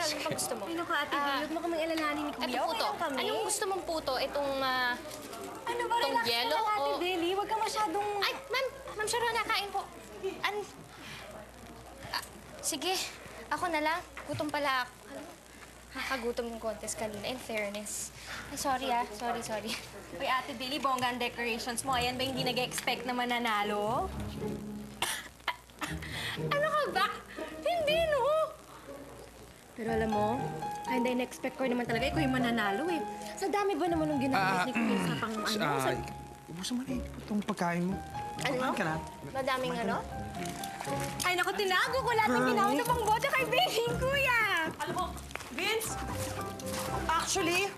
Carol, ano bang gusto mo? Ay, naku, Ate Bea, huwag mo kaming alalahanin ni Kuya. Ito puto. Okay lang kami. Anong gusto mong puto? Itong, Ano ba, itong relax ka yellow lang, Ate o- Beli. Huwag ka masyadong... Ay, Ma'am Sharon, nakain po. Sige, ako na lang. Gutom pala ako. Nakakagutom yung contest kanina, in fairness. Ay, sorry sorry. Uy, Ate Beli, bongga ang decorations mo. Ayan ba hindi nag-expect na mananalo? Ano ka ba? Hindi, no? Pero alam mo, ay, hindi na-expect ko naman talaga. Ikaw yung mananalo eh. Sa dami ba naman nung ginagawa ni Kuya sa pang ano? Ubusan mo na itong pagkain mo. Ano? Kumain ka na. Madaming ano? Ay, naku, tinago ko lahat ng tinawag na pang bote kay Beli, Kuya! Alam mo, Vince, actually,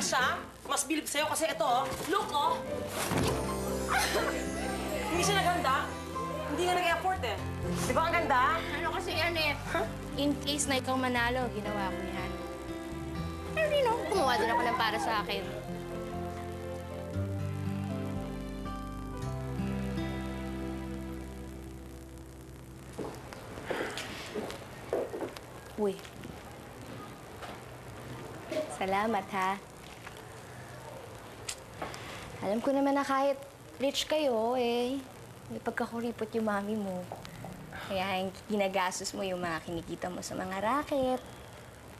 siya, mas bilib sa'yo kasi ito, look, Hindi siya naghanda. Hindi nga nag-effort eh. Di ba ang ganda? Ano kasi yan eh? In case na ikaw manalo, ginawa ko yan. Pero you know, gumawa din ako ng para sa akin. Uy. Salamat, ha? Alam ko naman na kahit rich kayo, may pagkakuripot yung mami mo. Kaya ginagastos mo yung mga kinikita mo sa mga racket,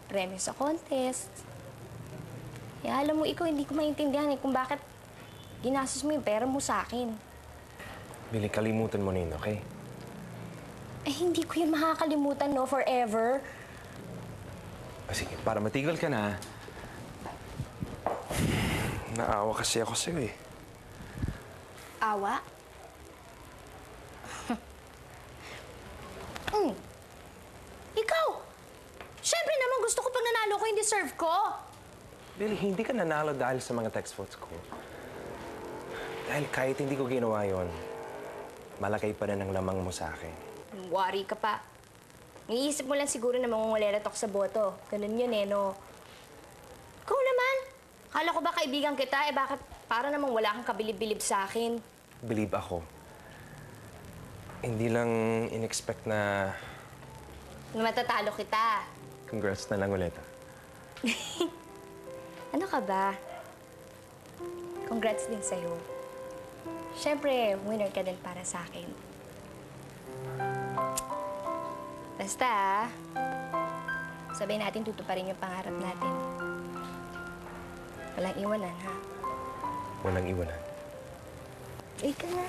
premyo sa contest. Kaya alam mo, ikaw hindi ko maintindihan kung bakit ginastos mo yung pera mo sa akin. Bili, kalimutan mo na yun, okay? Hindi ko yun makakalimutan, no, forever. Sige, para matigil ka na. Naawa kasi ako sa'yo eh. Awa? Ikaw! Siyempre naman gusto ko pag nanalo ko yung deserve ko. Billy, hindi ka nanalo dahil sa mga text votes ko. Dahil kahit hindi ko ginawa yon, malaki pa rin ang lamang mo sa akin. Worry ka pa. Iniisip mo lang siguro na mangungulera tok sa boto. Ganun yun no? Ikaw naman. Akala ko ba kaibigan kita, bakit para namang wala kang kabilib-bilib sa akin? Believe ako. Hindi lang in-expect na Na matatalo kita. congrats na lang ulit. Ano ka ba? Congrats din sa'yo. Siyempre, winner ka din para sa akin. Basta, sabihin natin tutuparin yung pangarap natin. Walang iwanan, ha? Walang iwanan. Ika na.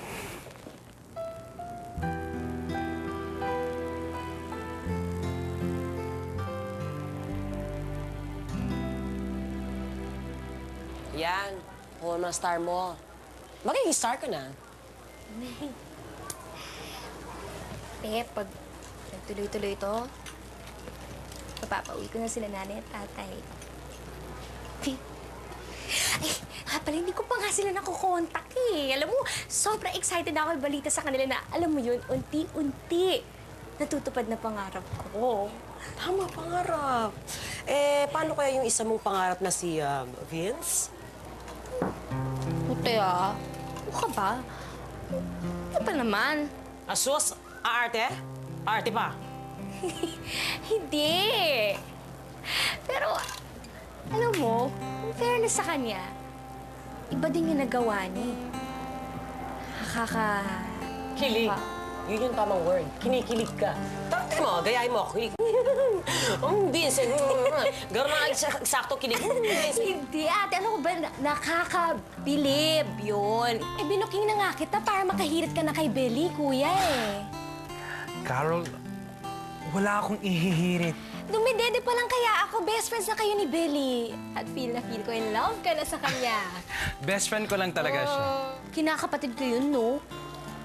Yan, kuha mo ang star mo. Magiging star ka na. Pag nagtuloy-tuloy ito, papapauwi ko na sila nanay at tatay. Ay, pala, hindi ko pa nga sila nakukontak eh. Alam mo, sobrang excited ako balita sa kanila na, alam mo yun, unti-unti natutupad na pangarap ko. Tama, pangarap. Paano kaya yung isa mong pangarap na si Vince? Puti ano ka ba? Ano pa naman? Asus, aarte? Aarte pa. Hindi. Pero, alam mo, in fairness sa kanya, iba din yung nagawa niya. Kilig. Yun yung tamang word. Kinikilig ka. Tarte mo, gayahin mo ako. Vince, gano'n na eksakto kilig. Hindi, ate. Ano ko ba? Nakakabilib yun. Binuking na nga kita para makahirit ka na kay Belly, kuya Carol, wala akong ihihirit. Dumidede pa lang kaya ako. Best friends na kayo ni Belly. At feel ko in love ka na sa kanya. Best friend ko lang talaga siya. Kinakapatid ko yun, no?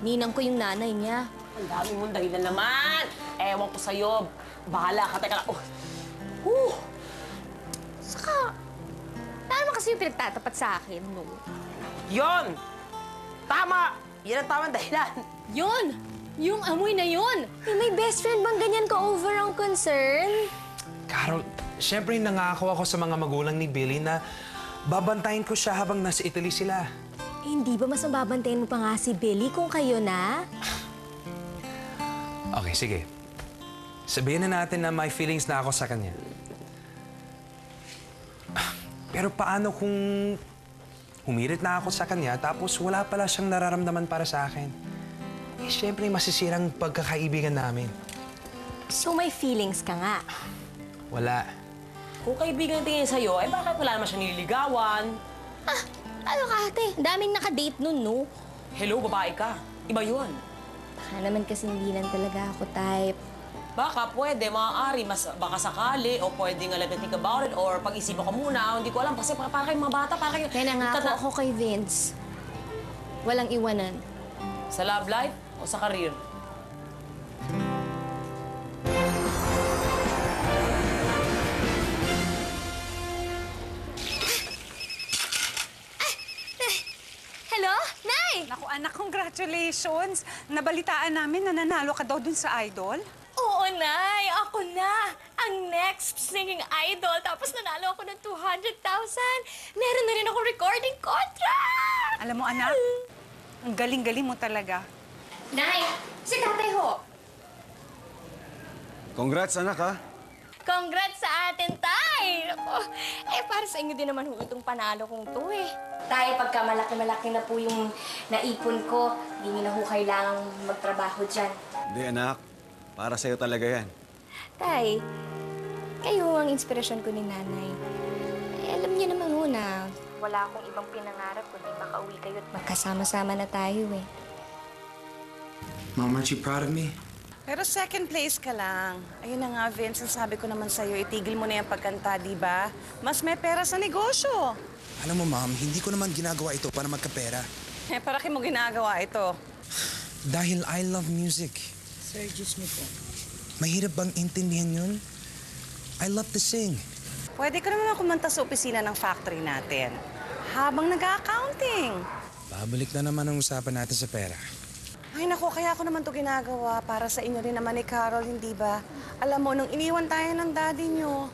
Ninang ko yung nanay niya. Ang dami mong dahilan naman. Ewan ko sa'yo. Bahala ka. Teka lang. Saka, naman kasi yung pinagtatapat sa akin, no? Yon! Tama! Yan ang tamang dahilan. Yun! Yung amoy na yun! May best friend bang ganyan ka over ang concern? Carol, syempre nangako ako sa mga magulang ni Billy na babantayin ko siya habang nasa Italy sila. Hindi ba mas mababantayan mo pa nga si Billy kung kayo na? Okay, sige. Sabihin na natin na may feelings na ako sa kanya. Pero paano kung humirit na ako sa kanya tapos wala pala siyang nararamdaman para sa akin? Eh, syempre masisirang pagkakaibigan namin. So may feelings ka nga. Wala. Kung kaibigan tingin sa'yo, bakit wala naman siya nililigawan? Ano ka, ate? Daming nakadate nun, no? Hello, babae ka. Iba yun. Baka naman kasi hindi lang talaga ako type. Baka pwede, maaari, baka sakali, o pwede nga let me think about it, or pag-isipan ko muna, hindi ko alam, kasi para kayong mga bata, para kayong... Kaya nangako ako kay Vince. Walang iwanan. Sa love life o sa career? Hello? Nay! Naku anak, congratulations! Nabalitaan namin na nanalo ka daw dun sa Idol. Oo, Nay! Ako na! Ang next singing idol. Tapos nanalo ako ng 200,000. Meron na rin ako recording contract! Alam mo anak, ang galing-galing mo talaga. Nay! Si tatay ho! Congrats, anak, ha? Congrats sa atin, Tay! Ako, para sa inyo din naman ho itong panalo kong to eh. Tay, pagka malaki-malaki na po yung naipon ko, hindi niyo na ho kailangang magtrabaho dyan. Hindi, anak. Para sa'yo talaga yan. Tay, kayo ho ang inspirasyon ko ni Nanay. Alam niyo naman ho na wala akong ibang pinangarap kundi makauwi kayo at magkasama-sama na tayo eh. Mom, aren't you proud of me? Pero second place ka lang. Ayun na nga, Vince, ang sabi ko naman sa'yo, itigil mo na yung pagkanta, di ba? Mas may pera sa negosyo. Alam mo, Mom, hindi ko naman ginagawa ito para magkapera. Para mo ginagawa ito. Dahil I love music. Sir, Diyos mo po. Mahirap bang intindihan yun? I love to sing. Pwede ka naman kumanta sa opisina ng factory natin. Habang nag-accounting. Babalik na naman ang usapan natin sa pera. Ay, naku, kaya ako naman to ginagawa para sa inyo rin naman ni Carol, hindi ba? Alam mo, nung iniwan tayo ng daddy nyo,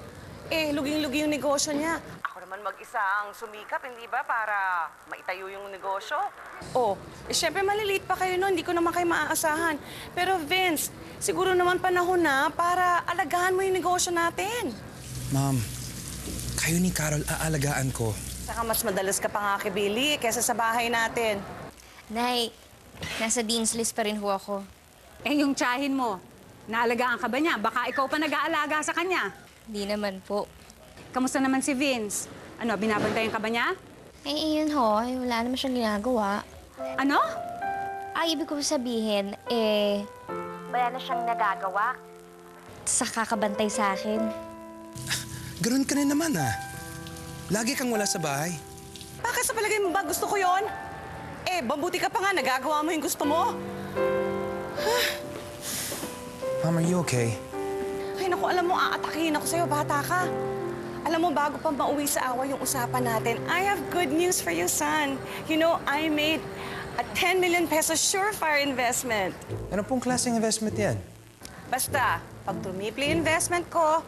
luging-lugi yung negosyo niya. Ako naman mag-isa ang sumikap, hindi ba, para maitayo yung negosyo? Syempre maliliit pa kayo noon, hindi ko naman kayo maaasahan. Pero Vince, siguro naman panahon na para alagahan mo yung negosyo natin. Mom, kayo ni Carol aalagaan ko. Saka mas madalas ka pa nga kay Billy kesa sa bahay natin. Nay, nasa dean's list pa rin ho ako. Yung tiyahin mo, naalagaan ka ba niya? Baka ikaw pa nag-aalaga sa kanya. Hindi naman po. Kamusta naman si Vince? Ano, binabantayan ka ba niya? Yun ho, wala naman siyang ginagawa. Ano? Ibig ko sabihin, wala na siyang nagagawa sa kakabantay sa akin. Ganun ka na naman, ah. Lagi kang wala sa bahay. Bakit sa palagay mo ba gusto ko yon? Mabuti ka pa nga, nagagawa mo yung gusto mo. Mom, are you okay? Ay, naku, alam mo, aatakihin ako sa'yo, bata ka. Alam mo, bago pa mauwi sa awa yung usapan natin, I have good news for you, son. You know, I made a 10 million peso surefire investment. Ano pong klaseng investment yan? Basta, pag tumipli yung investment ko,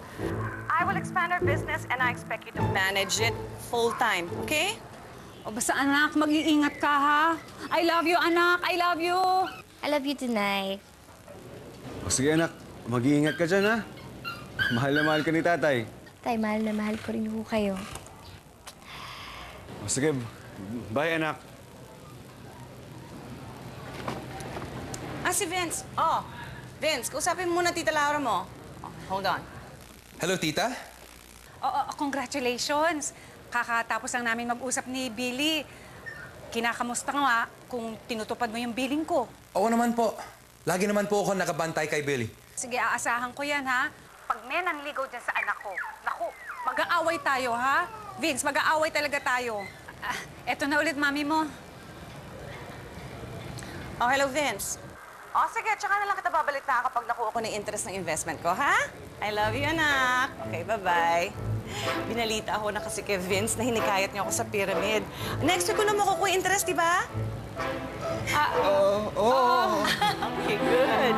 I will expand our business and I expect you to manage it full-time, okay? O basta anak, mag-iingat ka ha. I love you, anak. I love you. I love you tonight. O sige, anak. Mag-iingat ka dyan, ha? Mahal na mahal ka ni tatay. Tay, mahal na mahal ko rin ho kayo. O sige, bye, anak. Si Vince. Vince, kausapin mo muna Tita Laura mo. Hold on. Hello, tita? Congratulations. Kakatapos lang namin mag-usap ni Billy. Kinakamusta nga kung tinutupad mo yung billing ko. Oo naman po. Lagi naman po ako nakabantay kay Billy. Sige, aasahan ko yan, ha? Pag may nanligaw dyan sa anak ko, naku, mag-aaway tayo, ha? Vince, mag-aaway talaga tayo. Eto na ulit, mami mo. Hello, Vince. Sige, tsaka na lang kita babalik na kapag nakuha ko ng interest ng investment ko, ha? I love you, anak. Okay, bye-bye. Binalita ako na kasi kay Vince na hinikayat niya ako sa pyramid. Next week ko na makukuha interest, di ba? Oo. Okay, good.